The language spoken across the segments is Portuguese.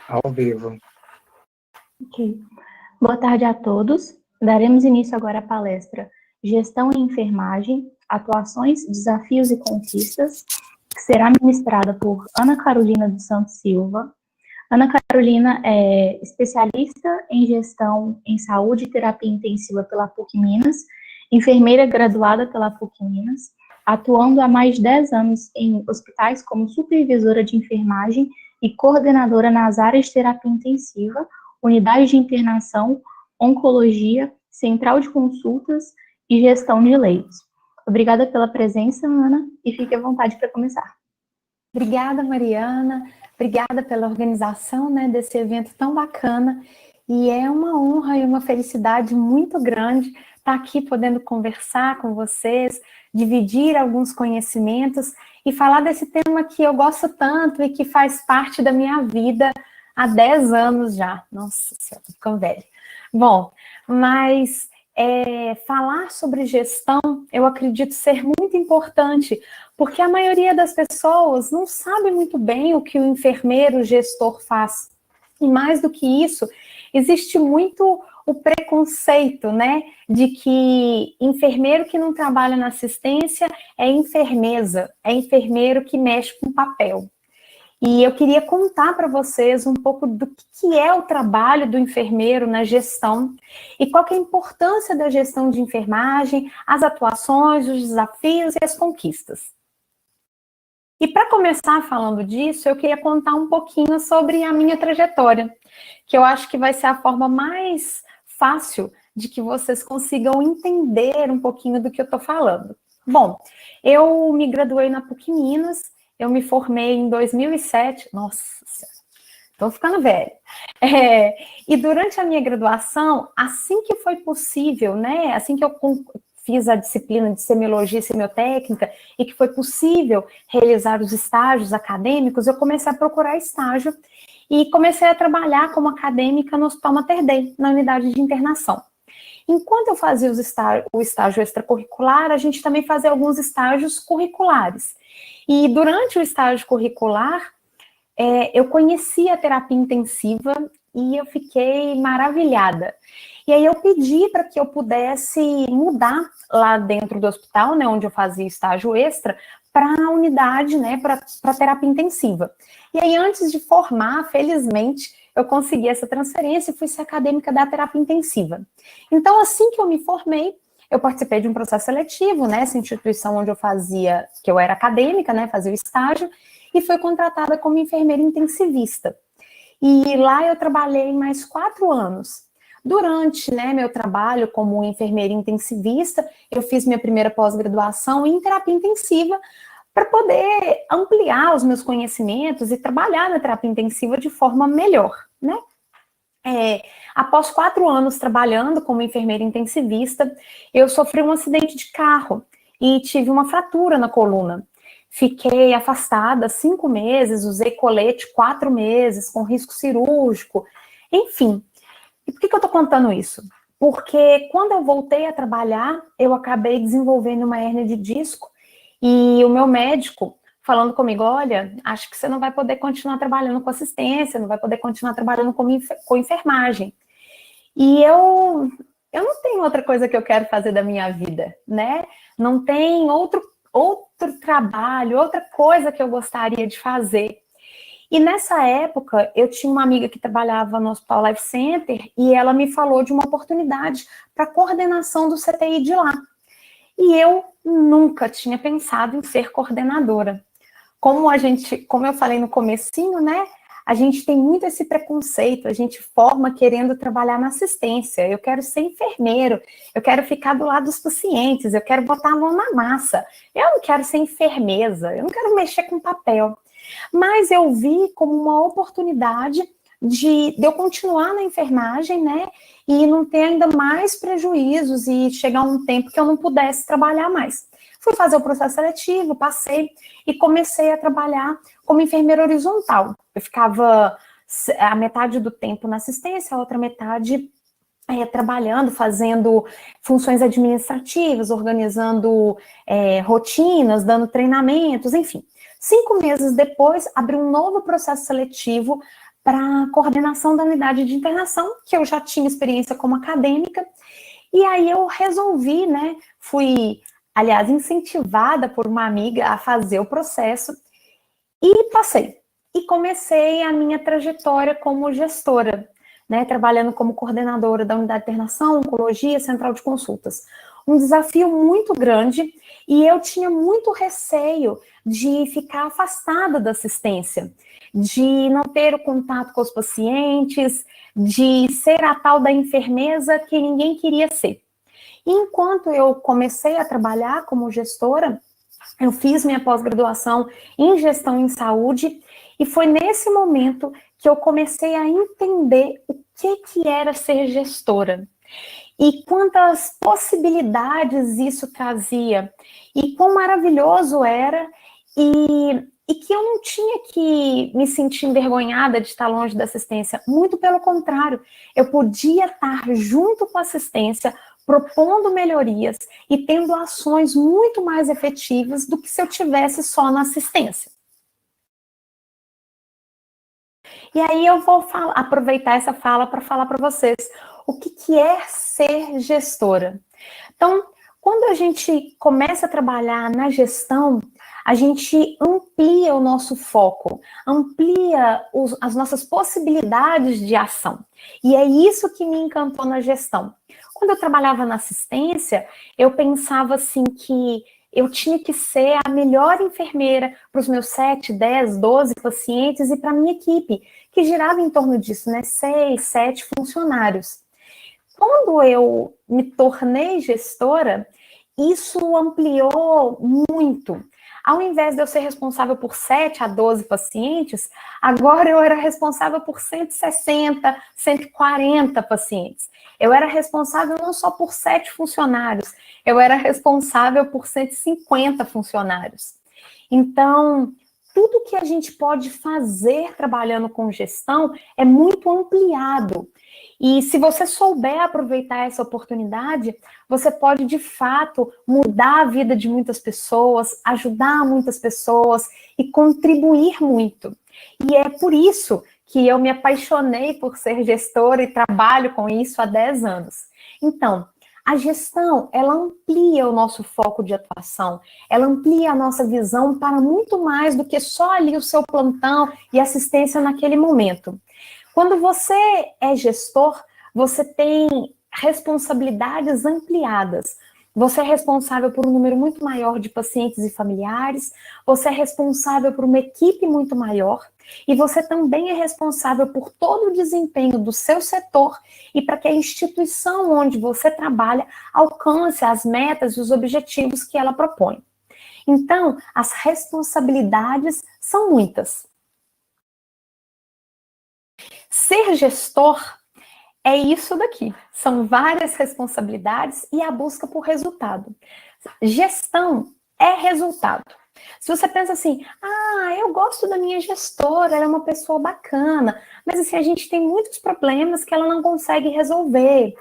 Ao vivo. Ok. Boa tarde a todos. Daremos início agora à palestra Gestão em Enfermagem, Atuações, Desafios e Conquistas, que será ministrada por Ana Carolina dos Santos Silva. Ana Carolina é especialista em gestão em saúde e terapia intensiva pela PUC Minas, enfermeira graduada pela PUC Minas, atuando há mais de 10 anos em hospitais como supervisora de enfermagem e coordenadora nas áreas de terapia intensiva, unidade de internação, oncologia, central de consultas e gestão de leitos. Obrigada pela presença, Ana, e fique à vontade para começar. Obrigada, Mariana. Obrigada pela organização, desse evento tão bacana. E é uma honra e uma felicidade muito grande estar aqui podendo conversar com vocês, dividir alguns conhecimentos e falar desse tema que eu gosto tanto e que faz parte da minha vida há 10 anos já. Nossa Senhora, tô ficando velha. Bom, mas falar sobre gestão, eu acredito ser muito importante, porque a maioria das pessoas não sabe muito bem o que o enfermeiro, o gestor faz. E mais do que isso, existe muito o preconceito, de que enfermeiro que não trabalha na assistência é enfermeza, é enfermeiro que mexe com papel. E eu queria contar para vocês um pouco do que é o trabalho do enfermeiro na gestão e qual que é a importância da gestão de enfermagem, as atuações, os desafios e as conquistas. E para começar falando disso, eu queria contar um pouquinho sobre a minha trajetória, que eu acho que vai ser a forma mais fácil de que vocês consigam entender um pouquinho do que eu estou falando. Bom, eu me graduei na PUC Minas, eu me formei em 2007, nossa senhora, estou ficando velha. E durante a minha graduação, assim que foi possível, assim que eu fiz a disciplina de semiologia e semiotécnica e que foi possível realizar os estágios acadêmicos, eu comecei a procurar estágio e comecei a trabalhar como acadêmica no Hospital Mater Dei, na unidade de internação. Enquanto eu fazia o estágio extracurricular, a gente também fazia alguns estágios curriculares. E durante o estágio curricular, eu conheci a terapia intensiva e eu fiquei maravilhada. E aí eu pedi para que eu pudesse mudar lá dentro do hospital, onde eu fazia estágio extra, para a unidade, para terapia intensiva. E aí antes de formar, felizmente, eu consegui essa transferência e fui ser acadêmica da terapia intensiva. Então, assim que eu me formei, eu participei de um processo seletivo, nessa instituição onde eu fazia, que eu era acadêmica, fazia o estágio, e fui contratada como enfermeira intensivista. E lá eu trabalhei mais 4 anos. Durante meu trabalho como enfermeira intensivista, eu fiz minha primeira pós-graduação em terapia intensiva para poder ampliar os meus conhecimentos e trabalhar na terapia intensiva de forma melhor, Após 4 anos trabalhando como enfermeira intensivista, eu sofri um acidente de carro e tive uma fratura na coluna. Fiquei afastada 5 meses, usei colete 4 meses, com risco cirúrgico, enfim. E por que eu estou contando isso? Porque quando eu voltei a trabalhar, eu acabei desenvolvendo uma hérnia de disco e o meu médico falando comigo, olha, acho que você não vai poder continuar trabalhando com assistência, não vai poder continuar trabalhando com enfermagem. E eu não tenho outra coisa que eu quero fazer da minha vida, Não tem outro trabalho, outra coisa que eu gostaria de fazer. E nessa época, eu tinha uma amiga que trabalhava no Hospital Life Center e ela me falou de uma oportunidade para coordenação do CTI de lá. E eu nunca tinha pensado em ser coordenadora. Como eu falei no comecinho, a gente tem muito esse preconceito, a gente forma querendo trabalhar na assistência, eu quero ser enfermeiro, eu quero ficar do lado dos pacientes, eu quero botar a mão na massa, eu não quero ser enfermeza, eu não quero mexer com papel. Mas eu vi como uma oportunidade de eu continuar na enfermagem, e não ter ainda mais prejuízos e chegar um tempo que eu não pudesse trabalhar mais. Fui fazer o processo seletivo, passei e comecei a trabalhar como enfermeira horizontal. Eu ficava a metade do tempo na assistência, a outra metade trabalhando, fazendo funções administrativas, organizando rotinas, dando treinamentos, enfim. 5 meses depois, abri um novo processo seletivo para a coordenação da unidade de internação, que eu já tinha experiência como acadêmica, e aí eu resolvi, né, fui, aliás, incentivada por uma amiga a fazer o processo, e passei. E comecei a minha trajetória como gestora, né, trabalhando como coordenadora da unidade de internação, oncologia, central de consultas. Um desafio muito grande, e eu tinha muito receio de ficar afastada da assistência, de não ter o contato com os pacientes, de ser a tal da enfermeira que ninguém queria ser. E enquanto eu comecei a trabalhar como gestora, eu fiz minha pós-graduação em gestão em saúde, e foi nesse momento que eu comecei a entender o que era ser gestora. E quantas possibilidades isso trazia, e quão maravilhoso era, e que eu não tinha que me sentir envergonhada de estar longe da assistência, muito pelo contrário, eu podia estar junto com a assistência, propondo melhorias e tendo ações muito mais efetivas do que se eu tivesse só na assistência. E aí eu vou aproveitar essa fala para falar para vocês o que é ser gestora. Então, quando a gente começa a trabalhar na gestão, a gente amplia o nosso foco, amplia as nossas possibilidades de ação. E é isso que me encantou na gestão. Quando eu trabalhava na assistência, eu pensava assim que eu tinha que ser a melhor enfermeira para os meus 7, 10, 12 pacientes e para a minha equipe, que girava em torno disso, né? 6, 7 funcionários. Quando eu me tornei gestora, isso ampliou muito. Ao invés de eu ser responsável por 7 a 12 pacientes, agora eu era responsável por 160, 140 pacientes. Eu era responsável não só por 7 funcionários, eu era responsável por 150 funcionários. Então, tudo que a gente pode fazer trabalhando com gestão é muito ampliado. E se você souber aproveitar essa oportunidade, você pode, de fato, mudar a vida de muitas pessoas, ajudar muitas pessoas e contribuir muito. E é por isso que eu me apaixonei por ser gestora e trabalho com isso há 10 anos. Então, a gestão, ela amplia o nosso foco de atuação, ela amplia a nossa visão para muito mais do que só ali o seu plantão e assistência naquele momento. Quando você é gestor, você tem responsabilidades ampliadas. Você é responsável por um número muito maior de pacientes e familiares, você é responsável por uma equipe muito maior, e você também é responsável por todo o desempenho do seu setor e para que a instituição onde você trabalha alcance as metas e os objetivos que ela propõe. Então, as responsabilidades são muitas. Ser gestor é isso daqui. São várias responsabilidades e a busca por resultado. Gestão é resultado. Se você pensa assim, eu gosto da minha gestora, ela é uma pessoa bacana, mas assim, a gente tem muitos problemas que ela não consegue resolver.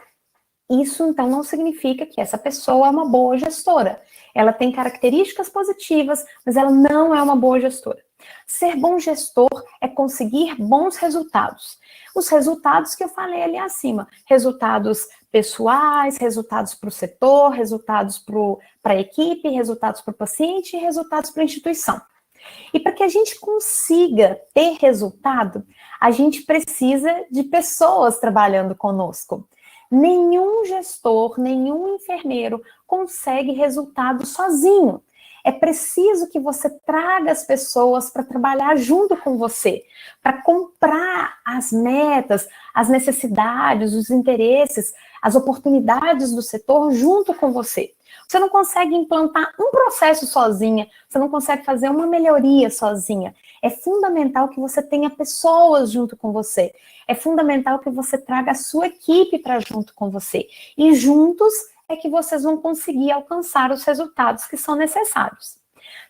Isso, então, não significa que essa pessoa é uma boa gestora. Ela tem características positivas, mas ela não é uma boa gestora. Ser bom gestor é conseguir bons resultados. Os resultados que eu falei ali acima. Resultados pessoais, resultados para o setor, resultados para a equipe, resultados para o paciente e resultados para a instituição. E para que a gente consiga ter resultado, a gente precisa de pessoas trabalhando conosco. Nenhum gestor, nenhum enfermeiro consegue resultado sozinho. É preciso que você traga as pessoas para trabalhar junto com você, para comprar as metas, as necessidades, os interesses, as oportunidades do setor junto com você. Você não consegue implantar um processo sozinha, você não consegue fazer uma melhoria sozinha. É fundamental que você tenha pessoas junto com você. É fundamental que você traga a sua equipe para junto com você. E juntos é que vocês vão conseguir alcançar os resultados que são necessários.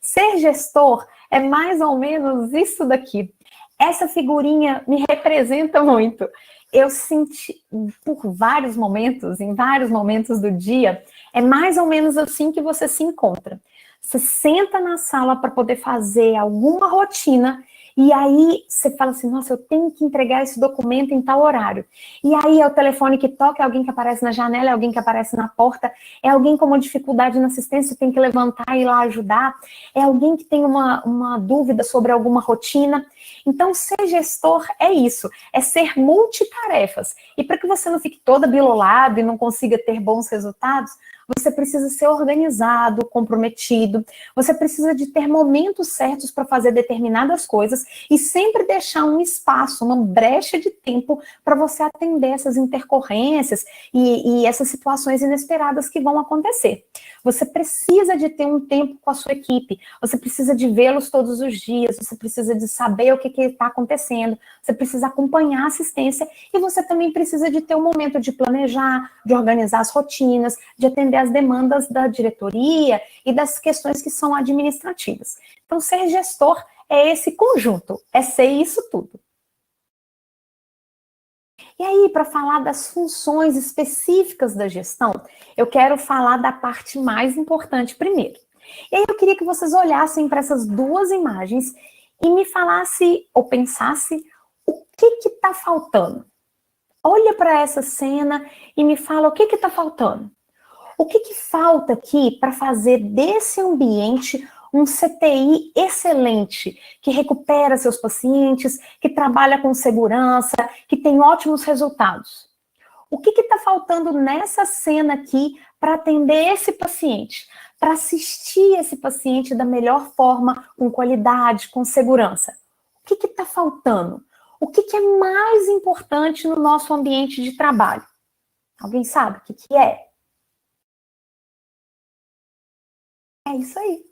Ser gestor é mais ou menos isso daqui. Essa figurinha me representa muito. Eu senti por vários momentos, em vários momentos do dia, é mais ou menos assim que você se encontra. Você senta na sala para poder fazer alguma rotina E aí você fala assim, nossa, eu tenho que entregar esse documento em tal horário. E aí é o telefone que toca, é alguém que aparece na janela, é alguém que aparece na porta, é alguém com uma dificuldade na assistência, tem que levantar e ir lá ajudar, é alguém que tem uma dúvida sobre alguma rotina. Então, ser gestor é isso, é ser multitarefas. E para que você não fique toda bilolada e não consiga ter bons resultados, você precisa ser organizado, comprometido, você precisa de ter momentos certos para fazer determinadas coisas e sempre deixar um espaço, uma brecha de tempo para você atender essas intercorrências e essas situações inesperadas que vão acontecer. Você precisa de ter um tempo com a sua equipe, você precisa de vê-los todos os dias, você precisa de saber o que está acontecendo, você precisa acompanhar a assistência e você também precisa de ter um momento de planejar, de organizar as rotinas, de atender as demandas da diretoria e das questões que são administrativas. Então, ser gestor é esse conjunto, é ser isso tudo. E aí, para falar das funções específicas da gestão, eu quero falar da parte mais importante primeiro. E aí eu queria que vocês olhassem para essas duas imagens e me falassem ou pensassem o que está faltando. Olha para essa cena e me fala o que está faltando. O que falta aqui para fazer desse ambiente um CTI excelente, que recupera seus pacientes, que trabalha com segurança, que tem ótimos resultados? O que está faltando nessa cena aqui para atender esse paciente, para assistir esse paciente da melhor forma, com qualidade, com segurança? O que está faltando? O que é mais importante no nosso ambiente de trabalho? Alguém sabe o que é? É isso aí.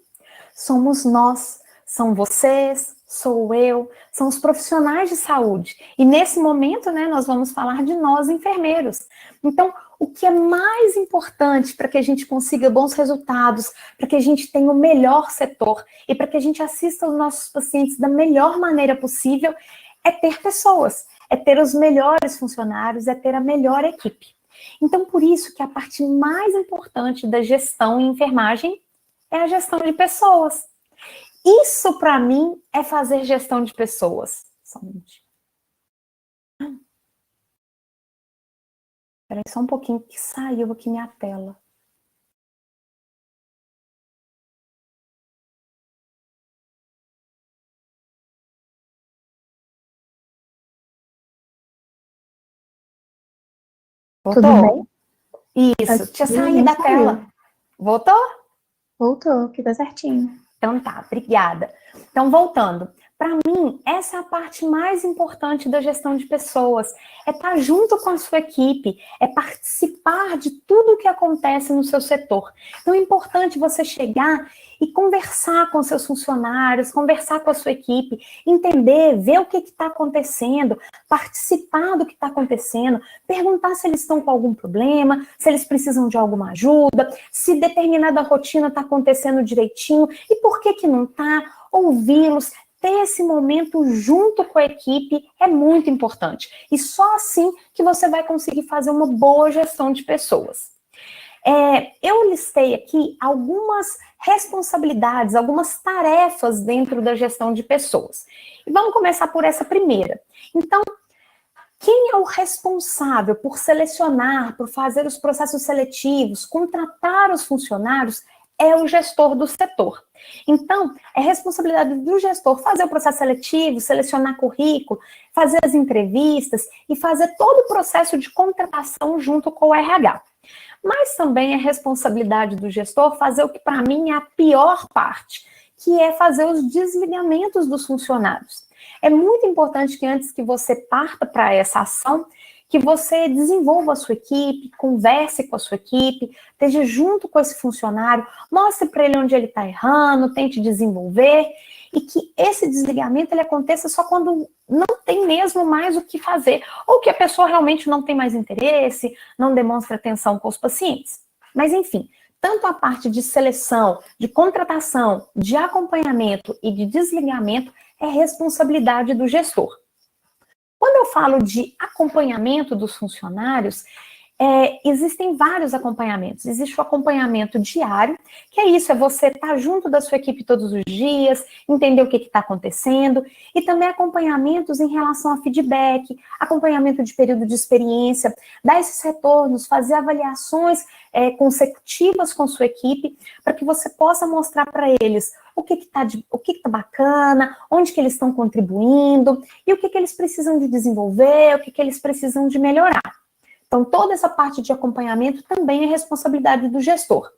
Somos nós, são vocês, sou eu, são os profissionais de saúde. E nesse momento, né, nós vamos falar de nós, enfermeiros. Então, o que é mais importante para que a gente consiga bons resultados, para que a gente tenha o melhor setor e para que a gente assista os nossos pacientes da melhor maneira possível, é ter pessoas, é ter os melhores funcionários, é ter a melhor equipe. Então, por isso que a parte mais importante da gestão em enfermagem é a gestão de pessoas. Isso, para mim, é fazer gestão de pessoas. Só um minutinho. Espera aí só um pouquinho que saiu aqui minha tela. Voltou? Tudo bem? Isso, tinha saído da tela. Voltou? Voltou, que tá certinho. Então tá, obrigada. Então, voltando. Para mim, essa é a parte mais importante da gestão de pessoas. É estar junto com a sua equipe, é participar de tudo o que acontece no seu setor. Então, é importante você chegar e conversar com seus funcionários, conversar com a sua equipe, entender, ver o que está acontecendo, participar do que está acontecendo, perguntar se eles estão com algum problema, se eles precisam de alguma ajuda, se determinada rotina está acontecendo direitinho e por que não está, ouvi-los. Ter esse momento junto com a equipe é muito importante. E só assim que você vai conseguir fazer uma boa gestão de pessoas. Eu listei aqui algumas responsabilidades, algumas tarefas dentro da gestão de pessoas. E vamos começar por essa primeira. Então, quem é o responsável por selecionar, por fazer os processos seletivos, contratar os funcionários, é o gestor do setor. Então, é responsabilidade do gestor fazer o processo seletivo, selecionar currículo, fazer as entrevistas e fazer todo o processo de contratação junto com o RH. Mas também é responsabilidade do gestor fazer o que para mim é a pior parte, que é fazer os desligamentos dos funcionários. É muito importante que antes que você parta para essa ação, que você desenvolva a sua equipe, converse com a sua equipe, esteja junto com esse funcionário, mostre para ele onde ele está errando, tente desenvolver, e que esse desligamento ele aconteça só quando não tem mesmo mais o que fazer, ou que a pessoa realmente não tem mais interesse, não demonstra atenção com os pacientes. Mas, enfim, tanto a parte de seleção, de contratação, de acompanhamento e de desligamento é responsabilidade do gestor. Quando eu falo de acompanhamento dos funcionários, existem vários acompanhamentos. Existe o acompanhamento diário, que é isso, é você estar junto da sua equipe todos os dias, entender o que está acontecendo, e também acompanhamentos em relação a feedback, acompanhamento de período de experiência, dar esses retornos, fazer avaliações consecutivas com sua equipe, para que você possa mostrar para eles o que está bacana, onde que eles estão contribuindo, e o que eles precisam de desenvolver, o que eles precisam de melhorar. Então, toda essa parte de acompanhamento também é responsabilidade do gestor.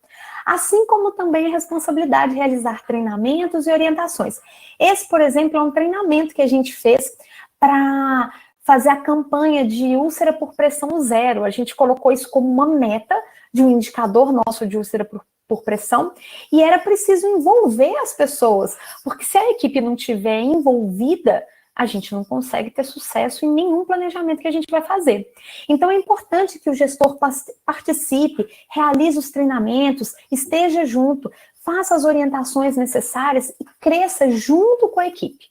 Assim como também é responsabilidade de realizar treinamentos e orientações. Esse, por exemplo, é um treinamento que a gente fez para fazer a campanha de úlcera por pressão zero. A gente colocou isso como uma meta de um indicador nosso de úlcera por pressão, e era preciso envolver as pessoas, porque se a equipe não estiver envolvida, a gente não consegue ter sucesso em nenhum planejamento que a gente vai fazer. Então, é importante que o gestor participe, realize os treinamentos, esteja junto, faça as orientações necessárias e cresça junto com a equipe.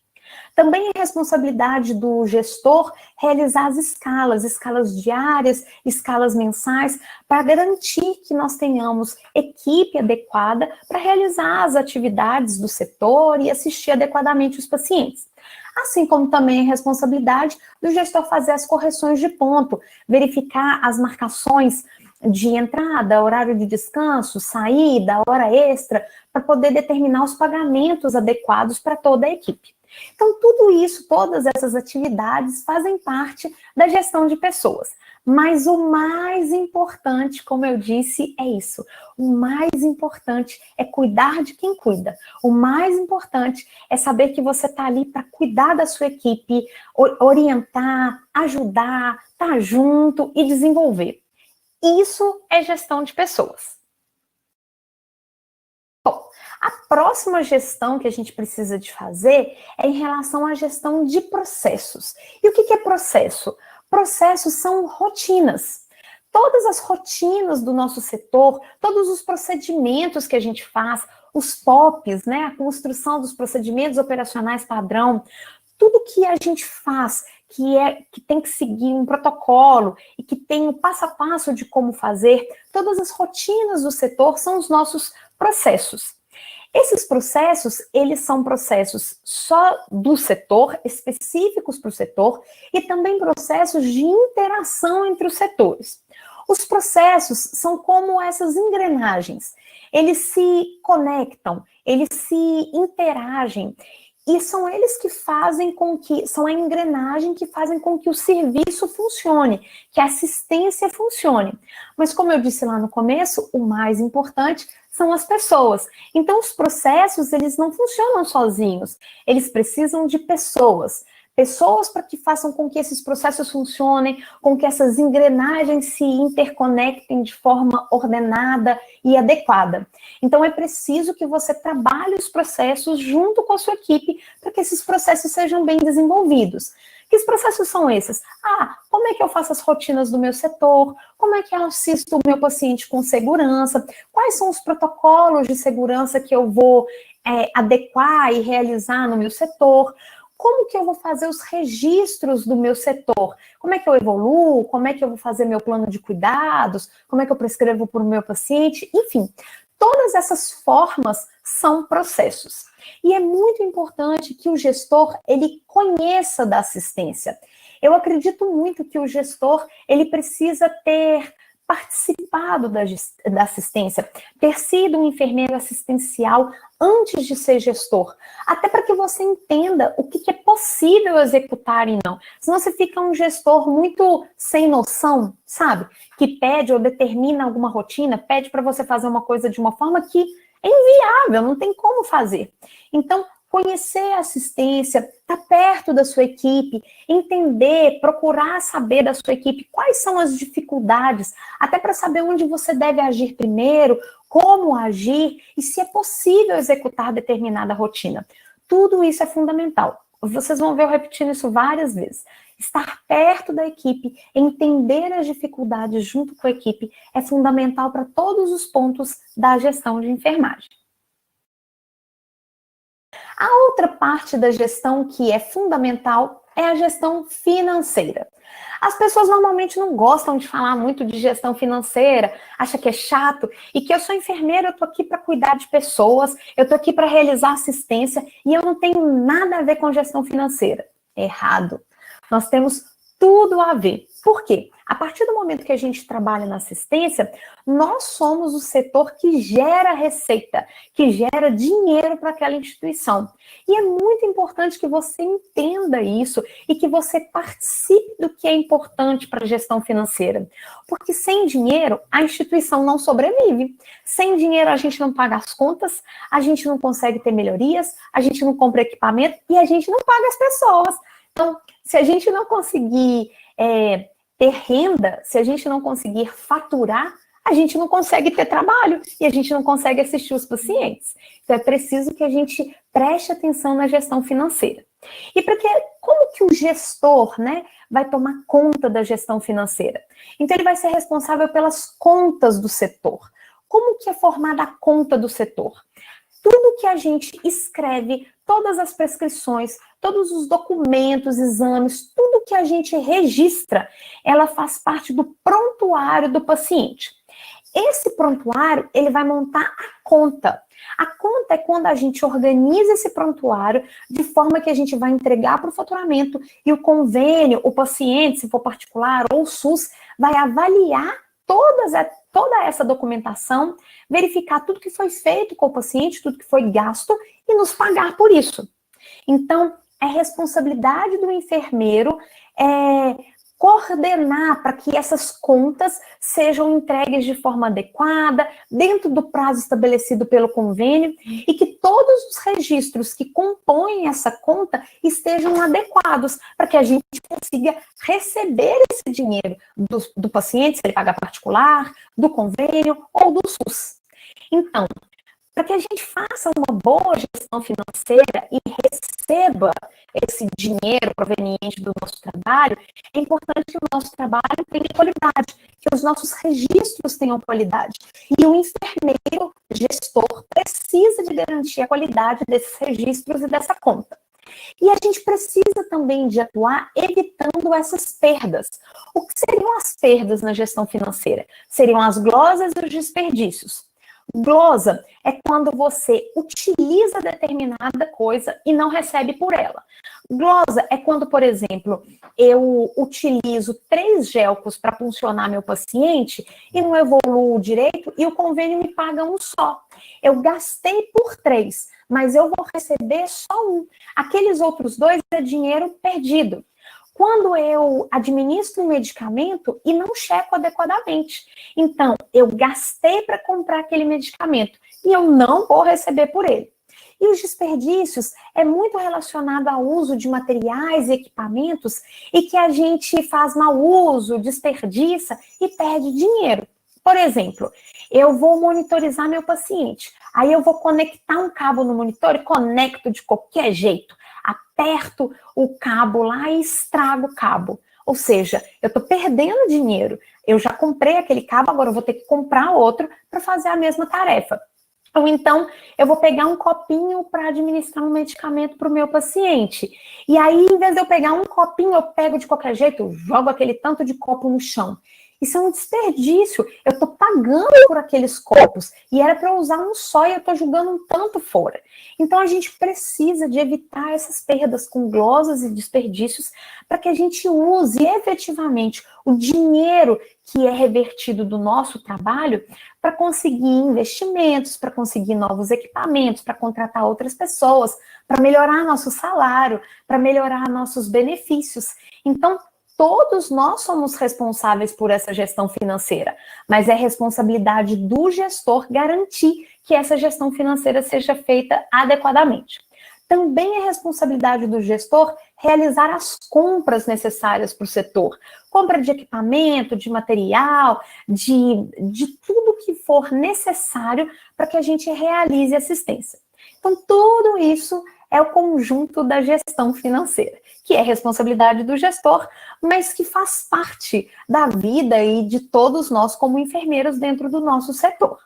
Também é responsabilidade do gestor realizar as escalas diárias, escalas mensais, para garantir que nós tenhamos equipe adequada para realizar as atividades do setor e assistir adequadamente os pacientes. Assim como também é responsabilidade do gestor fazer as correções de ponto, verificar as marcações de entrada, horário de descanso, saída, hora extra, para poder determinar os pagamentos adequados para toda a equipe. Então, tudo isso, todas essas atividades fazem parte da gestão de pessoas. Mas o mais importante, como eu disse, é isso. O mais importante é cuidar de quem cuida. O mais importante é saber que você está ali para cuidar da sua equipe, orientar, ajudar, estar junto e desenvolver. Isso é gestão de pessoas. A próxima gestão que a gente precisa de fazer é em relação à gestão de processos. E o que é processo? Processos são rotinas. Todas as rotinas do nosso setor, todos os procedimentos que a gente faz, os POPs, né, a construção dos procedimentos operacionais padrão, tudo que a gente faz, que tem que seguir um protocolo e que tem o passo a passo de como fazer, todas as rotinas do setor são os nossos processos. Esses processos, eles são processos só do setor, específicos para o setor, e também processos de interação entre os setores. Os processos são como essas engrenagens. Eles se conectam, eles se interagem, e são eles que fazem com que, são a engrenagem que fazem com que o serviço funcione, que a assistência funcione. Mas como eu disse lá no começo, o mais importante são as pessoas. Então, os processos, eles não funcionam sozinhos. Eles precisam de pessoas. Pessoas para que façam com que esses processos funcionem, com que essas engrenagens se interconectem de forma ordenada e adequada. Então, é preciso que você trabalhe os processos junto com a sua equipe para que esses processos sejam bem desenvolvidos. Que processos são esses? Como é que eu faço as rotinas do meu setor? Como é que eu assisto o meu paciente com segurança? Quais são os protocolos de segurança que eu vou adequar e realizar no meu setor? Como que eu vou fazer os registros do meu setor? Como é que eu evoluo? Como é que eu vou fazer meu plano de cuidados? Como é que eu prescrevo para o meu paciente? Enfim, todas essas formas são processos. E é muito importante que o gestor, ele conheça da assistência. Eu acredito muito que o gestor, ele precisa ter participado da assistência, ter sido um enfermeiro assistencial antes de ser gestor, até para que você entenda o que é possível executar e não. Senão você fica um gestor muito sem noção, sabe? Que pede ou determina alguma rotina, pede para você fazer uma coisa de uma forma que é inviável, não tem como fazer. Então, conhecer a assistência, estar perto da sua equipe, entender, procurar saber da sua equipe quais são as dificuldades, até para saber onde você deve agir primeiro, como agir e se é possível executar determinada rotina. Tudo isso é fundamental. Vocês vão ver eu repetindo isso várias vezes. Estar perto da equipe, entender as dificuldades junto com a equipe é fundamental para todos os pontos da gestão de enfermagem. A outra parte da gestão que é fundamental é a gestão financeira. As pessoas normalmente não gostam de falar muito de gestão financeira, acham que é chato, e que eu sou enfermeira, eu tô aqui para cuidar de pessoas, eu tô aqui para realizar assistência, e eu não tenho nada a ver com gestão financeira. Errado. Nós temos tudo a ver. Por quê? A partir do momento que a gente trabalha na assistência, nós somos o setor que gera receita, que gera dinheiro para aquela instituição. E é muito importante que você entenda isso e que você participe do que é importante para a gestão financeira. Porque sem dinheiro, a instituição não sobrevive. Sem dinheiro, a gente não paga as contas, a gente não consegue ter melhorias, a gente não compra equipamento e a gente não paga as pessoas. Então, se a gente não conseguir ter renda, se a gente não conseguir faturar, a gente não consegue ter trabalho e a gente não consegue assistir os pacientes. Então, é preciso que a gente preste atenção na gestão financeira. E como que o gestor, né, vai tomar conta da gestão financeira? Então, ele vai ser responsável pelas contas do setor. Como que é formada a conta do setor? Tudo que a gente escreve, todas as prescrições, todos os documentos, exames, tudo que a gente registra, ela faz parte do prontuário do paciente. Esse prontuário, ele vai montar a conta. A conta é quando a gente organiza esse prontuário de forma que a gente vai entregar para o faturamento e o convênio, o paciente, se for particular ou o SUS, vai avaliar toda essa documentação, verificar tudo que foi feito com o paciente, tudo que foi gasto e nos pagar por isso. Então, é responsabilidade do enfermeiro coordenar para que essas contas sejam entregues de forma adequada, dentro do prazo estabelecido pelo convênio, e que todos os registros que compõem essa conta estejam adequados para que a gente consiga receber esse dinheiro do paciente, se ele paga particular, do convênio ou do SUS. Então, para que a gente faça uma boa gestão financeira e receba esse dinheiro proveniente do nosso trabalho, é importante que o nosso trabalho tenha qualidade, que os nossos registros tenham qualidade. E o enfermeiro gestor precisa de garantir a qualidade desses registros e dessa conta. E a gente precisa também de atuar evitando essas perdas. O que seriam as perdas na gestão financeira? Seriam as glosas e os desperdícios. Glosa é quando você utiliza determinada coisa e não recebe por ela. Glosa é quando, por exemplo, eu utilizo 3 gelcos para funcionar meu paciente e não evoluo direito e o convênio me paga um só. Eu gastei por 3, mas eu vou receber só um. Aqueles outros 2 é dinheiro perdido. Quando eu administro um medicamento e não checo adequadamente. Então, eu gastei para comprar aquele medicamento e eu não vou receber por ele. E os desperdícios é muito relacionado ao uso de materiais e equipamentos e que a gente faz mau uso, desperdiça e perde dinheiro. Por exemplo, eu vou monitorizar meu paciente, aí eu vou conectar um cabo no monitor e conecto de qualquer jeito. Aperto o cabo lá e estrago o cabo. Ou seja, eu estou perdendo dinheiro. Eu já comprei aquele cabo, agora eu vou ter que comprar outro para fazer a mesma tarefa. Ou então, eu vou pegar um copinho para administrar um medicamento para o meu paciente. E aí, em vez de eu pegar um copinho, eu pego de qualquer jeito, jogo aquele tanto de copo no chão. Isso é um desperdício. Eu estou pagando por aqueles copos. E era para eu usar um só e eu estou jogando um tanto fora. Então, a gente precisa de evitar essas perdas com glosas e desperdícios para que a gente use efetivamente o dinheiro que é revertido do nosso trabalho para conseguir investimentos, para conseguir novos equipamentos, para contratar outras pessoas, para melhorar nosso salário, para melhorar nossos benefícios. Então, todos nós somos responsáveis por essa gestão financeira, mas é responsabilidade do gestor garantir que essa gestão financeira seja feita adequadamente. Também é responsabilidade do gestor realizar as compras necessárias para o setor. Compra de equipamento, de material, de tudo que for necessário para que a gente realize assistência. Então, tudo isso é o conjunto da gestão financeira, que é responsabilidade do gestor, mas que faz parte da vida e de todos nós como enfermeiros dentro do nosso setor.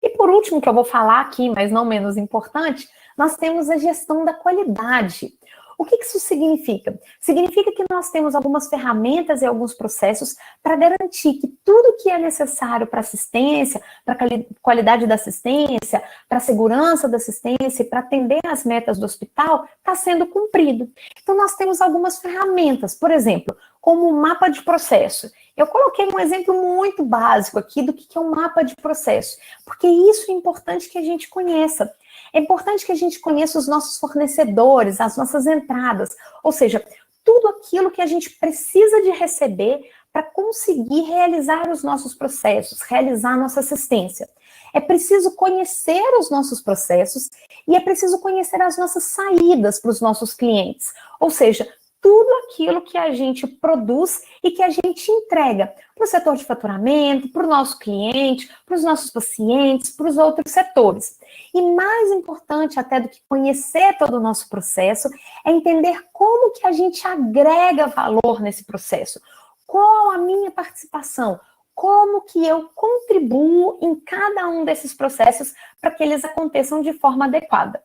E por último, que eu vou falar aqui, mas não menos importante, nós temos a gestão da qualidade. O que isso significa? Significa que nós temos algumas ferramentas e alguns processos para garantir que tudo que é necessário para assistência, para a qualidade da assistência, para a segurança da assistência, para atender às metas do hospital, está sendo cumprido. Então, nós temos algumas ferramentas, por exemplo, como o mapa de processo. Eu coloquei um exemplo muito básico aqui do que é um mapa de processo, porque isso é importante que a gente conheça. É importante que a gente conheça os nossos fornecedores, as nossas entradas, ou seja, tudo aquilo que a gente precisa de receber para conseguir realizar os nossos processos, realizar a nossa assistência. É preciso conhecer os nossos processos e é preciso conhecer as nossas saídas para os nossos clientes, ou seja, tudo aquilo que a gente produz e que a gente entrega para o setor de faturamento, para o nosso cliente, para os nossos pacientes, para os outros setores. E mais importante até do que conhecer todo o nosso processo, é entender como que a gente agrega valor nesse processo. Qual a minha participação? Como que eu contribuo em cada um desses processos para que eles aconteçam de forma adequada?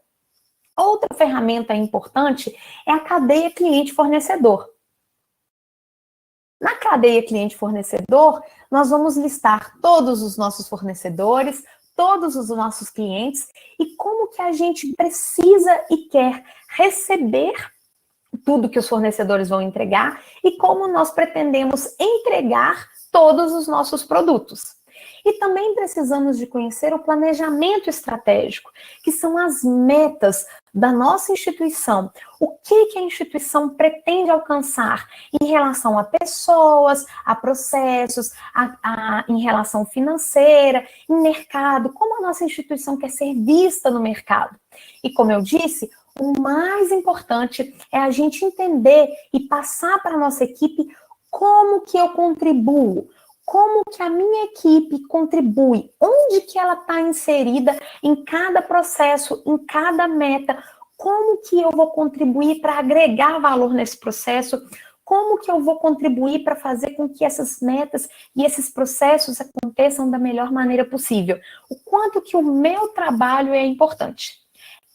Outra ferramenta importante é a cadeia cliente-fornecedor. Na cadeia cliente-fornecedor, nós vamos listar todos os nossos fornecedores, todos os nossos clientes e como que a gente precisa e quer receber tudo que os fornecedores vão entregar e como nós pretendemos entregar todos os nossos produtos. E também precisamos de conhecer o planejamento estratégico, que são as metas da nossa instituição. O que a instituição pretende alcançar em relação a pessoas, a processos, em relação financeira, em mercado, como a nossa instituição quer ser vista no mercado. E como eu disse, o mais importante é a gente entender e passar para a nossa equipe como que eu contribuo, como que a minha equipe contribui, onde que ela está inserida em cada processo, em cada meta, como que eu vou contribuir para agregar valor nesse processo, como que eu vou contribuir para fazer com que essas metas e esses processos aconteçam da melhor maneira possível, o quanto que o meu trabalho é importante.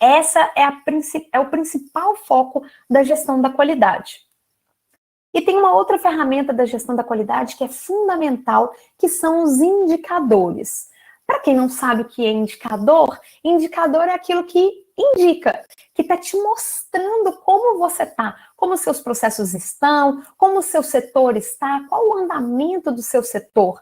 Essa é o principal foco da gestão da qualidade. E tem uma outra ferramenta da gestão da qualidade que é fundamental, que são os indicadores. Para quem não sabe o que é indicador, indicador é aquilo que indica, que está te mostrando como você está, como seus processos estão, como o seu setor está, qual o andamento do seu setor.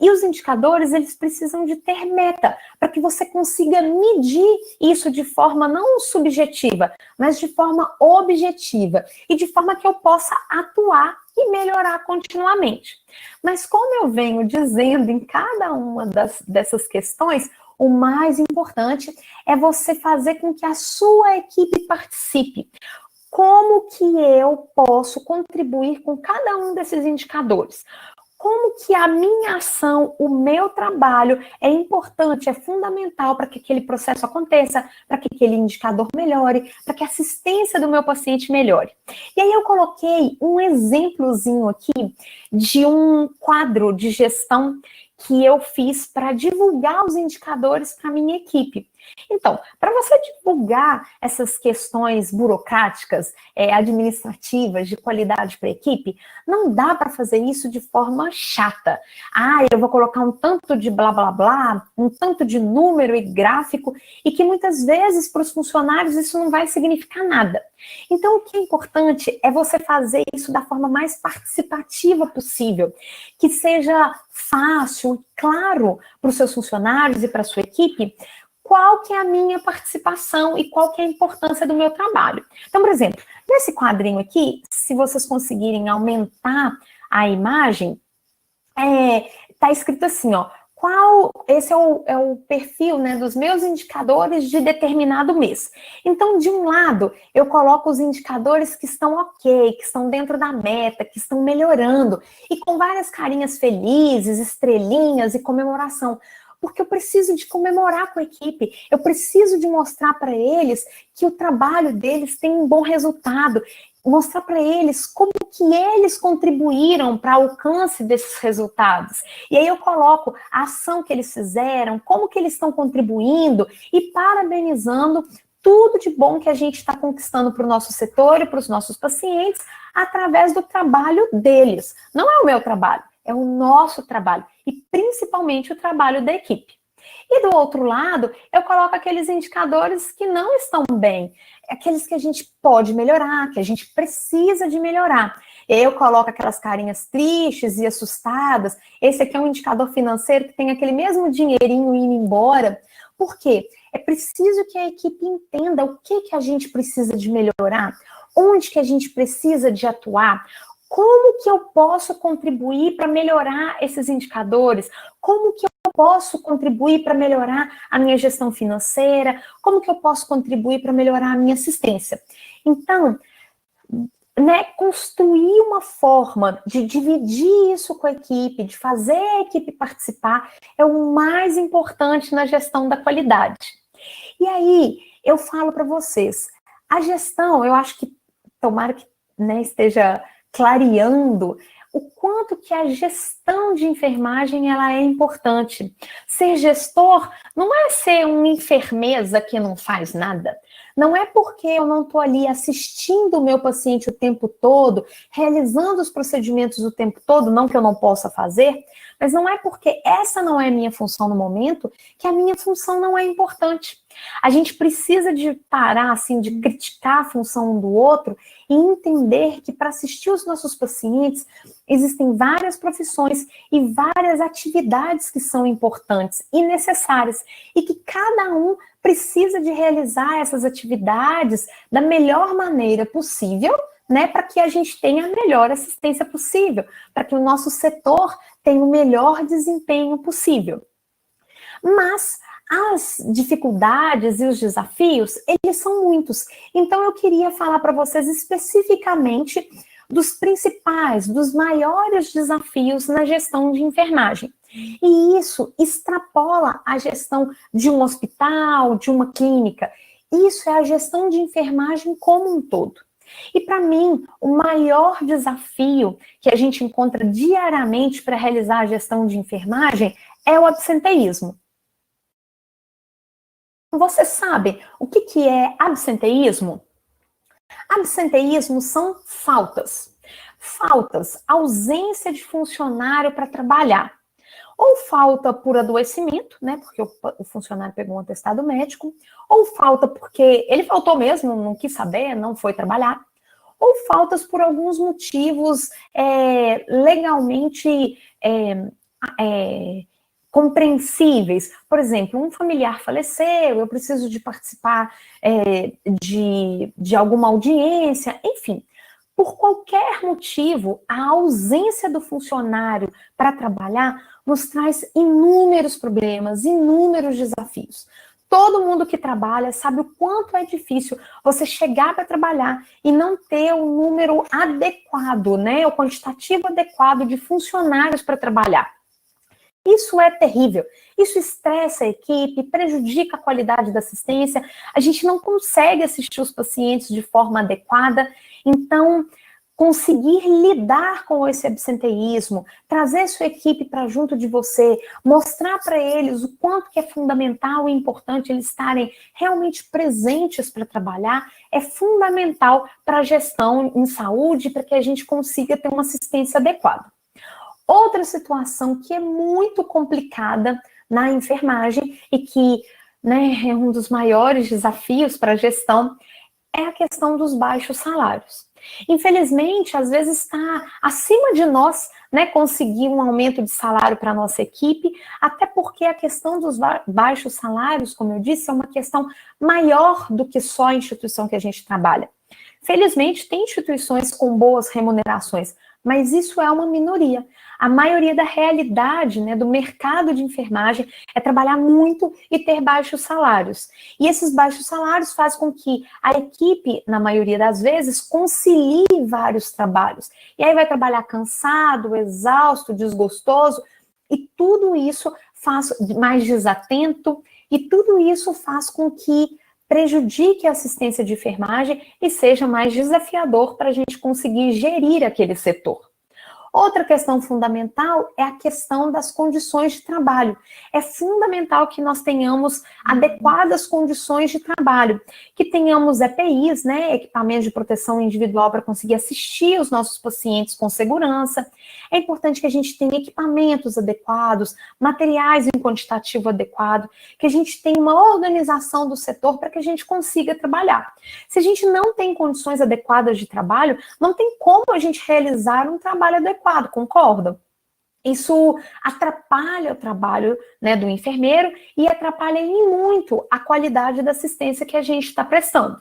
E os indicadores, eles precisam de ter meta, para que você consiga medir isso de forma não subjetiva, mas de forma objetiva, e de forma que eu possa atuar e melhorar continuamente. Mas como eu venho dizendo em cada uma dessas questões, o mais importante é você fazer com que a sua equipe participe. Como que eu posso contribuir com cada um desses indicadores? Como que a minha ação, o meu trabalho é importante, é fundamental para que aquele processo aconteça, para que aquele indicador melhore, para que a assistência do meu paciente melhore. E aí eu coloquei um exemplozinho aqui de um quadro de gestão que eu fiz para divulgar os indicadores para a minha equipe. Então, para você divulgar essas questões burocráticas, administrativas, de qualidade para a equipe, não dá para fazer isso de forma chata. Eu vou colocar um tanto de blá, blá, blá, um tanto de número e gráfico, e que muitas vezes para os funcionários isso não vai significar nada. Então, o que é importante é você fazer isso da forma mais participativa possível, que seja fácil, claro para os seus funcionários e para a sua equipe, qual que é a minha participação e qual que é a importância do meu trabalho. Então, por exemplo, nesse quadrinho aqui, se vocês conseguirem aumentar a imagem, tá escrito assim, ó, esse é o perfil, né, dos meus indicadores de determinado mês. Então, de um lado, eu coloco os indicadores que estão ok, que estão dentro da meta, que estão melhorando, e com várias carinhas felizes, estrelinhas e comemoração. Porque eu preciso de comemorar com a equipe, eu preciso de mostrar para eles que o trabalho deles tem um bom resultado, mostrar para eles como que eles contribuíram para o alcance desses resultados. E aí eu coloco a ação que eles fizeram, como que eles estão contribuindo e parabenizando tudo de bom que a gente está conquistando para o nosso setor e para os nossos pacientes através do trabalho deles. Não é o meu trabalho, é o nosso trabalho e principalmente o trabalho da equipe. E do outro lado, eu coloco aqueles indicadores que não estão bem, aqueles que a gente pode melhorar, que a gente precisa de melhorar. E aí eu coloco aquelas carinhas tristes e assustadas. Esse aqui é um indicador financeiro que tem aquele mesmo dinheirinho indo embora. Por quê? É preciso que a equipe entenda o que a gente precisa de melhorar, onde que a gente precisa de atuar, como que eu posso contribuir para melhorar esses indicadores, como que eu posso contribuir para melhorar a minha gestão financeira, como que eu posso contribuir para melhorar a minha assistência. Então, né, construir uma forma de dividir isso com a equipe, de fazer a equipe participar, é o mais importante na gestão da qualidade. E aí, eu falo para vocês, a gestão, eu acho que, tomara que, né, esteja clareando o quanto que a gestão de enfermagem ela é importante. Ser gestor não é ser uma enfermeira que não faz nada. Não é porque eu não estou ali assistindo o meu paciente o tempo todo, realizando os procedimentos o tempo todo, não que eu não possa fazer, mas não é porque essa não é a minha função no momento que a minha função não é importante. A gente precisa de parar, assim, de criticar a função um do outro e entender que para assistir os nossos pacientes existem várias profissões e várias atividades que são importantes e necessárias e que cada um precisa de realizar essas atividades da melhor maneira possível, né, para que a gente tenha a melhor assistência possível, para que o nosso setor tenha o melhor desempenho possível. Mas as dificuldades e os desafios, eles são muitos. Então, eu queria falar para vocês especificamente dos principais, dos maiores desafios na gestão de enfermagem. E isso extrapola a gestão de um hospital, de uma clínica. Isso é a gestão de enfermagem como um todo. E para mim, o maior desafio que a gente encontra diariamente para realizar a gestão de enfermagem é o absenteísmo. Você sabe o que é absenteísmo? Absenteísmo são faltas. Faltas, ausência de funcionário para trabalhar. Ou falta por adoecimento, né, porque o funcionário pegou um atestado médico, ou falta porque ele faltou mesmo, não quis saber, não foi trabalhar, ou faltas por alguns motivos legalmente compreensíveis. Por exemplo, um familiar faleceu, eu preciso de participar de alguma audiência, enfim. Por qualquer motivo, a ausência do funcionário para trabalhar nos traz inúmeros problemas, inúmeros desafios. Todo mundo que trabalha sabe o quanto é difícil você chegar para trabalhar e não ter o número adequado, né, o quantitativo adequado de funcionários para trabalhar. Isso é terrível, isso estressa a equipe, prejudica a qualidade da assistência, a gente não consegue assistir os pacientes de forma adequada, então conseguir lidar com esse absenteísmo, trazer sua equipe para junto de você, mostrar para eles o quanto que é fundamental e importante eles estarem realmente presentes para trabalhar, é fundamental para a gestão em saúde, para que a gente consiga ter uma assistência adequada. Outra situação que é muito complicada na enfermagem e que, né, é um dos maiores desafios para a gestão é a questão dos baixos salários. Infelizmente, às vezes está acima de nós, né, conseguir um aumento de salário para a nossa equipe, até porque a questão dos baixos salários, como eu disse, é uma questão maior do que só a instituição que a gente trabalha. Felizmente, tem instituições com boas remunerações, mas isso é uma minoria. A maioria da realidade, né, do mercado de enfermagem é trabalhar muito e ter baixos salários. E esses baixos salários fazem com que a equipe, na maioria das vezes, concilie vários trabalhos. E aí vai trabalhar cansado, exausto, desgostoso, e tudo isso faz mais desatento, e tudo isso faz com que prejudique a assistência de enfermagem e seja mais desafiador para a gente conseguir gerir aquele setor. Outra questão fundamental é a questão das condições de trabalho. É fundamental que nós tenhamos adequadas condições de trabalho, que tenhamos EPIs, né, equipamentos de proteção individual para conseguir assistir os nossos pacientes com segurança. É importante que a gente tenha equipamentos adequados, materiais em quantitativo adequado, que a gente tenha uma organização do setor para que a gente consiga trabalhar. Se a gente não tem condições adequadas de trabalho, não tem como a gente realizar um trabalho adequado, concordam? Isso atrapalha o trabalho, né, do enfermeiro e atrapalha em muito a qualidade da assistência que a gente está prestando.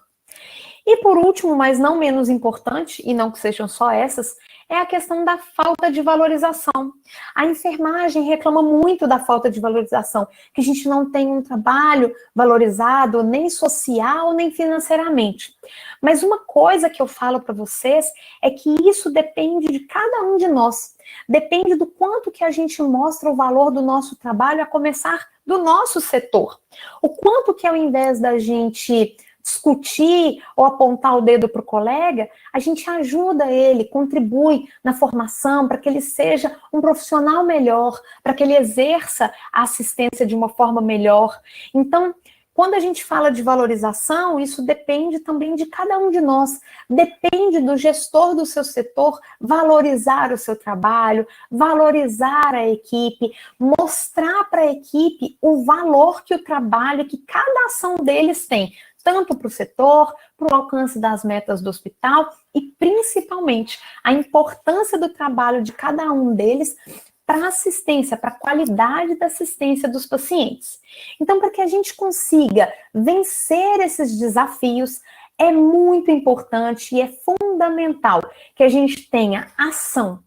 E por último, mas não menos importante, e não que sejam só essas, é a questão da falta de valorização. A enfermagem reclama muito da falta de valorização, que a gente não tem um trabalho valorizado, nem social, nem financeiramente. Mas uma coisa que eu falo para vocês é que isso depende de cada um de nós. Depende do quanto que a gente mostra o valor do nosso trabalho, a começar do nosso setor. O quanto que ao invés da gente discutir ou apontar o dedo para o colega, a gente ajuda ele, contribui na formação para que ele seja um profissional melhor, para que ele exerça a assistência de uma forma melhor. Então, quando a gente fala de valorização, isso depende também de cada um de nós. Depende do gestor do seu setor valorizar o seu trabalho, valorizar a equipe, mostrar para a equipe o valor que o trabalho, que cada ação deles tem, tanto para o setor, para o alcance das metas do hospital e, principalmente, a importância do trabalho de cada um deles para a assistência, para a qualidade da assistência dos pacientes. Então, para que a gente consiga vencer esses desafios, é muito importante e é fundamental que a gente tenha ação.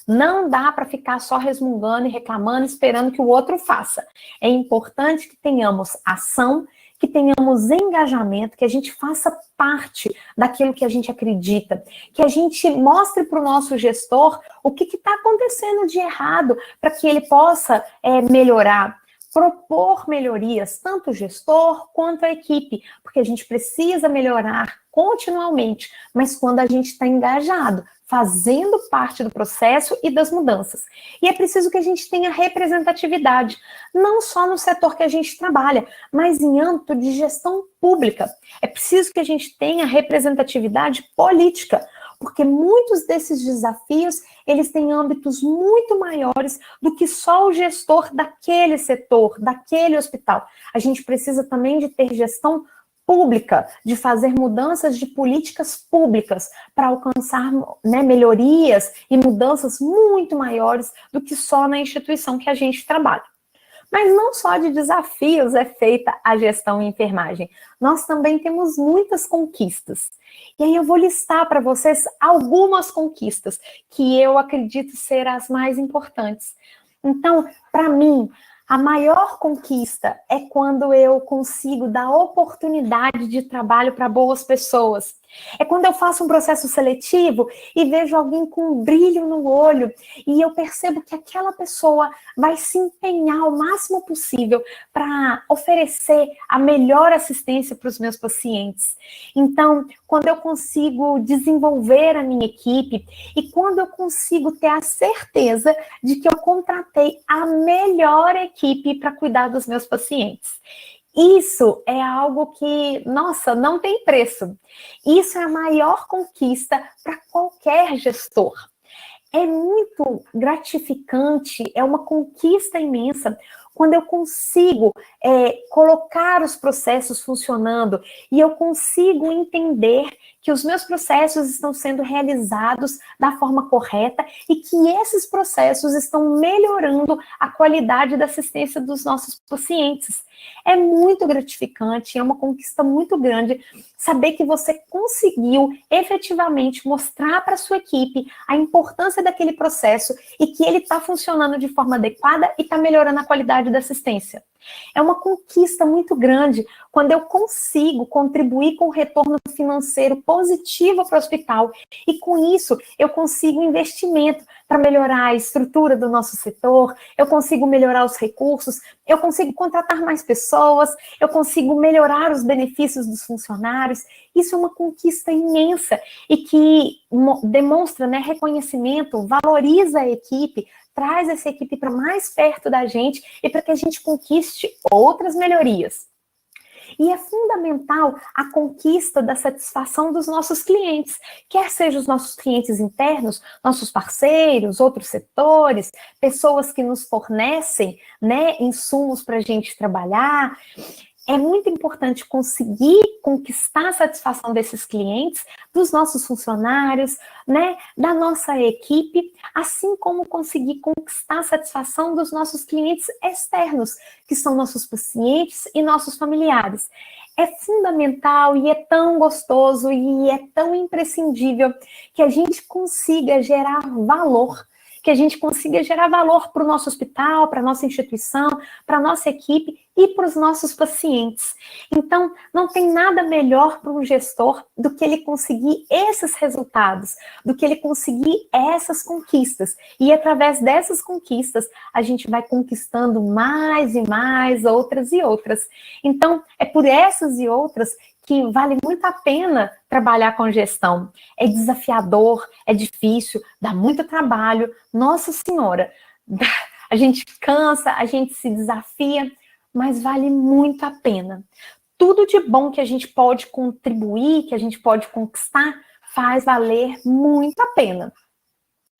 Não dá para ficar só resmungando e reclamando, esperando que o outro faça. É importante que tenhamos ação, que tenhamos engajamento, que a gente faça parte daquilo que a gente acredita, que a gente mostre para o nosso gestor o que está acontecendo de errado, para que ele possa melhorar, propor melhorias, tanto o gestor quanto a equipe, porque a gente precisa melhorar continuamente, mas quando a gente está engajado, fazendo parte do processo e das mudanças. E é preciso que a gente tenha representatividade, não só no setor que a gente trabalha, mas em âmbito de gestão pública. É preciso que a gente tenha representatividade política, porque muitos desses desafios, eles têm âmbitos muito maiores do que só o gestor daquele setor, daquele hospital. A gente precisa também de ter gestão pública, de fazer mudanças de políticas públicas para alcançar, né, melhorias e mudanças muito maiores do que só na instituição que a gente trabalha. Mas não só de desafios é feita a gestão em enfermagem, nós também temos muitas conquistas. E aí eu vou listar para vocês algumas conquistas que eu acredito ser as mais importantes. Então, para mim, a maior conquista é quando eu consigo dar oportunidade de trabalho para boas pessoas. É quando eu faço um processo seletivo e vejo alguém com um brilho no olho e eu percebo que aquela pessoa vai se empenhar o máximo possível para oferecer a melhor assistência para os meus pacientes. Então, quando eu consigo desenvolver a minha equipe e quando eu consigo ter a certeza de que eu contratei a melhor equipe para cuidar dos meus pacientes. Isso é algo que, nossa, não tem preço. Isso é a maior conquista para qualquer gestor. É muito gratificante, é uma conquista imensa quando eu consigo colocar os processos funcionando e eu consigo entender que os meus processos estão sendo realizados da forma correta e que esses processos estão melhorando a qualidade da assistência dos nossos pacientes. É muito gratificante, é uma conquista muito grande saber que você conseguiu efetivamente mostrar para a sua equipe a importância daquele processo e que ele está funcionando de forma adequada e está melhorando a qualidade qualidade da assistência. É uma conquista muito grande quando eu consigo contribuir com retorno financeiro positivo para o hospital e, com isso, eu consigo investimento para melhorar a estrutura do nosso setor, eu consigo melhorar os recursos, eu consigo contratar mais pessoas, eu consigo melhorar os benefícios dos funcionários. Isso é uma conquista imensa e que demonstra, né, reconhecimento, valoriza a equipe, traz essa equipe para mais perto da gente e para que a gente conquiste outras melhorias. E é fundamental a conquista da satisfação dos nossos clientes, quer sejam os nossos clientes internos, nossos parceiros, outros setores, pessoas que nos fornecem, né, insumos para a gente trabalhar. É muito importante conseguir conquistar a satisfação desses clientes, dos nossos funcionários, né, da nossa equipe, assim como conseguir conquistar a satisfação dos nossos clientes externos, que são nossos pacientes e nossos familiares. É fundamental e é tão gostoso e é tão imprescindível que a gente consiga gerar valor, que a gente consiga gerar valor para o nosso hospital, para a nossa instituição, para a nossa equipe e para os nossos pacientes. Então, não tem nada melhor para um gestor do que ele conseguir esses resultados, do que ele conseguir essas conquistas. E através dessas conquistas, a gente vai conquistando mais e mais, outras e outras. Então, é por essas e outras que vale muito a pena trabalhar com gestão. É desafiador, é difícil, dá muito trabalho. Nossa Senhora, a gente cansa, a gente se desafia, mas vale muito a pena. Tudo de bom que a gente pode contribuir, que a gente pode conquistar, faz valer muito a pena.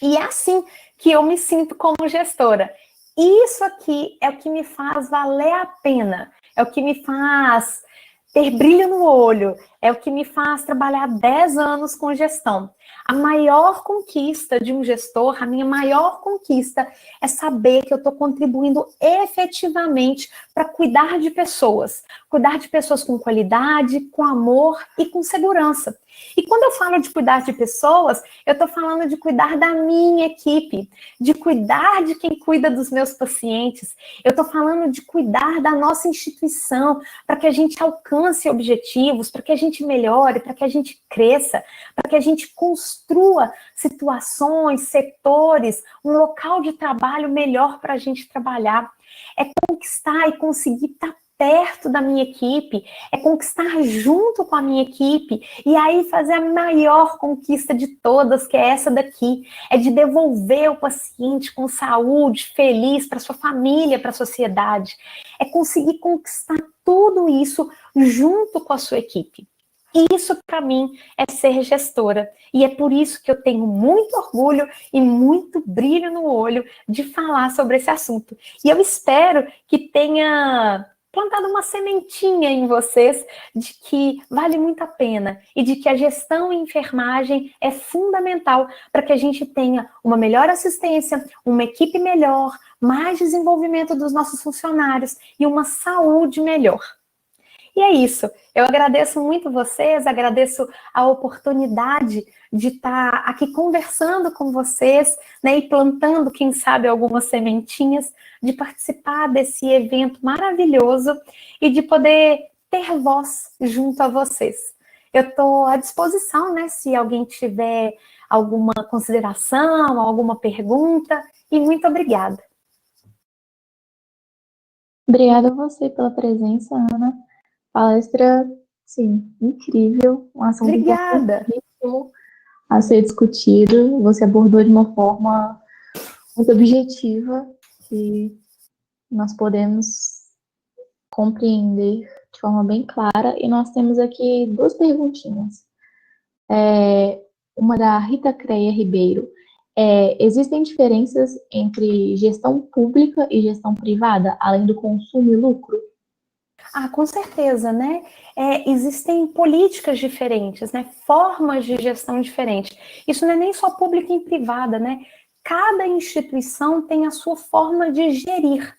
E é assim que eu me sinto como gestora. Isso aqui é o que me faz valer a pena, é o que me faz ter brilho no olho, é o que me faz trabalhar 10 anos com gestão. A maior conquista de um gestor, a minha maior conquista é saber que eu estou contribuindo efetivamente para cuidar de pessoas com qualidade, com amor e com segurança. E quando eu falo de cuidar de pessoas, eu estou falando de cuidar da minha equipe, de cuidar de quem cuida dos meus pacientes, eu estou falando de cuidar da nossa instituição, para que a gente alcance objetivos, para que a gente melhore, para que a gente cresça, para que a gente construa situações, setores, um local de trabalho melhor para a gente trabalhar. É conquistar e conseguir estar perto da minha equipe, é conquistar junto com a minha equipe, e aí fazer a maior conquista de todas, que é essa daqui, é de devolver o paciente com saúde, feliz, para sua família, para a sociedade, é conseguir conquistar tudo isso junto com a sua equipe. Isso, para mim, é ser gestora, e é por isso que eu tenho muito orgulho e muito brilho no olho de falar sobre esse assunto. E eu espero que tenha plantado uma sementinha em vocês de que vale muito a pena e de que a gestão em enfermagem é fundamental para que a gente tenha uma melhor assistência, uma equipe melhor, mais desenvolvimento dos nossos funcionários e uma saúde melhor. E é isso, eu agradeço muito vocês, agradeço a oportunidade de estar aqui conversando com vocês, né, e plantando, quem sabe, algumas sementinhas, de participar desse evento maravilhoso e de poder ter voz junto a vocês. Eu estou à disposição, né, se alguém tiver alguma consideração, alguma pergunta, e muito obrigada. Obrigada a você pela presença, Ana. Palestra, sim, incrível, um assunto Obrigada. importantíssimo a ser discutido. Você abordou de uma forma muito objetiva que nós podemos compreender de forma bem clara. E nós temos aqui duas perguntinhas. Uma da Rita Creia Ribeiro. Existem diferenças entre gestão pública e gestão privada, além do consumo e lucro? Ah, com certeza, né? Existem políticas diferentes, né? Formas de gestão diferentes. Isso não é nem só pública e privada, né? Cada instituição tem a sua forma de gerir,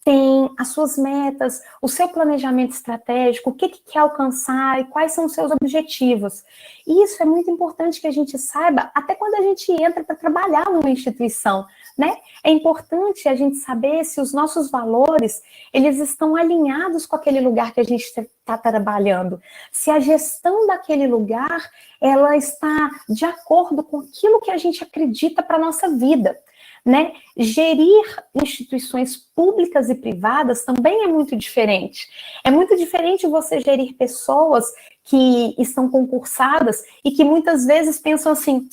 tem as suas metas, o seu planejamento estratégico, o que quer alcançar e quais são os seus objetivos. E isso é muito importante que a gente saiba até quando a gente entra para trabalhar numa instituição, né? É importante a gente saber se os nossos valores, eles estão alinhados com aquele lugar que a gente está trabalhando. Se a gestão daquele lugar, ela está de acordo com aquilo que a gente acredita para a nossa vida. Né? Gerir instituições públicas e privadas também é muito diferente. É muito diferente você gerir pessoas que estão concursadas e que muitas vezes pensam assim,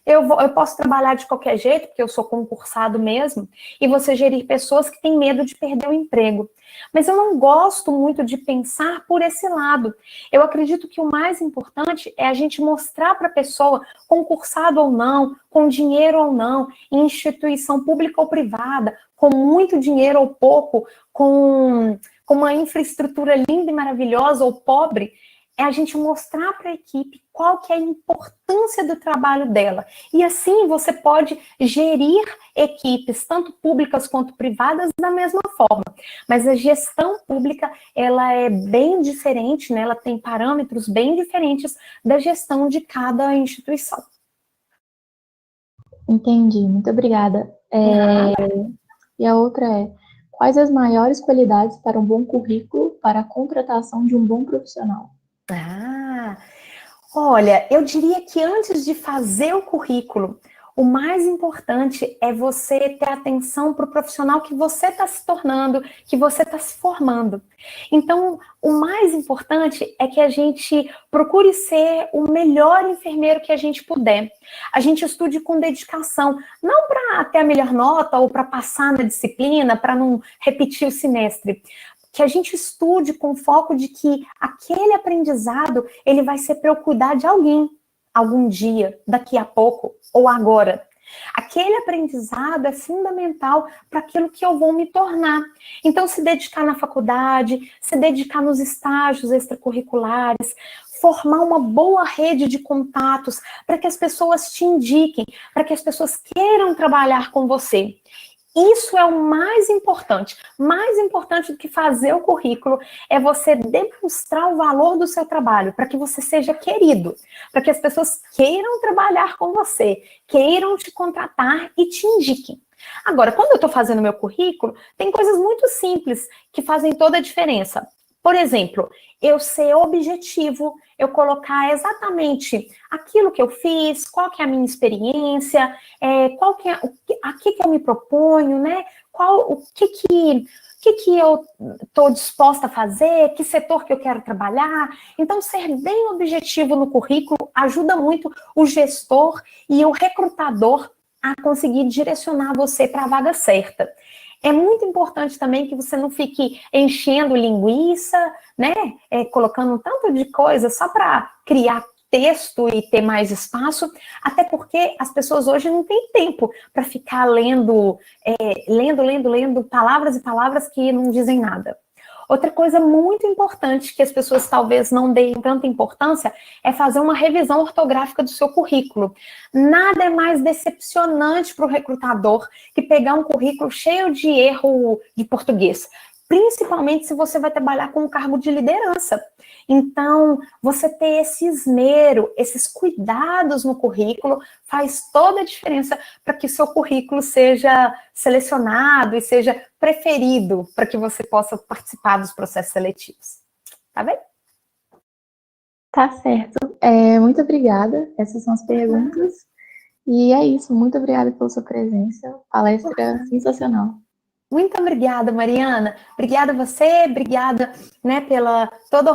eu posso trabalhar de qualquer jeito, porque eu sou concursado mesmo, e você gerir pessoas que têm medo de perder o emprego. Mas eu não gosto muito de pensar por esse lado. Eu acredito que o mais importante é a gente mostrar para a pessoa, concursado ou não, com dinheiro ou não, em instituição pública ou privada, com muito dinheiro ou pouco, com uma infraestrutura linda e maravilhosa ou pobre, é a gente mostrar para a equipe qual que é a importância do trabalho dela. E assim você pode gerir equipes, tanto públicas quanto privadas, da mesma forma. Mas a gestão pública, ela é bem diferente, né? Ela tem parâmetros bem diferentes da gestão de cada instituição. Entendi, muito obrigada. E a outra é, quais as maiores qualidades para um bom currículo para a contratação de um bom profissional? Olha, eu diria que antes de fazer o currículo, o mais importante é você ter atenção para o profissional que você está se tornando, que você está se formando. Então, o mais importante é que a gente procure ser o melhor enfermeiro que a gente puder. A gente estude com dedicação, não para ter a melhor nota ou para passar na disciplina, para não repetir o semestre. Que a gente estude com foco de que aquele aprendizado, ele vai ser para eu cuidar de alguém, algum dia, daqui a pouco ou agora. Aquele aprendizado é fundamental para aquilo que eu vou me tornar. Então, se dedicar na faculdade, se dedicar nos estágios extracurriculares, formar uma boa rede de contatos para que as pessoas te indiquem, para que as pessoas queiram trabalhar com você. Isso é o mais importante do que fazer o currículo é você demonstrar o valor do seu trabalho, para que você seja querido, para que as pessoas queiram trabalhar com você, queiram te contratar e te indiquem. Agora, quando eu estou fazendo meu currículo, tem coisas muito simples que fazem toda a diferença. Por exemplo, eu ser objetivo, eu colocar exatamente aquilo que eu fiz, qual que é a minha experiência, a que eu me proponho, né? O que eu estou disposta a fazer, que setor que eu quero trabalhar. Então, ser bem objetivo no currículo ajuda muito o gestor e o recrutador a conseguir direcionar você para a vaga certa. É muito importante também que você não fique enchendo linguiça, né? Colocando um tanto de coisa só para criar texto e ter mais espaço, até porque as pessoas hoje não têm tempo para ficar lendo palavras e palavras que não dizem nada. Outra coisa muito importante que as pessoas talvez não deem tanta importância é fazer uma revisão ortográfica do seu currículo. Nada é mais decepcionante para o recrutador que pegar um currículo cheio de erro de português, principalmente se você vai trabalhar com um cargo de liderança. Então, você ter esse esmero, esses cuidados no currículo faz toda a diferença para que o seu currículo seja selecionado e seja preferido para que você possa participar dos processos seletivos. Tá bem? Tá certo. Muito obrigada. Essas são as perguntas. E é isso. Muito obrigada pela sua presença. Palestra sensacional. Muito obrigada, Mariana. Obrigada a você, obrigada, né, pela toda a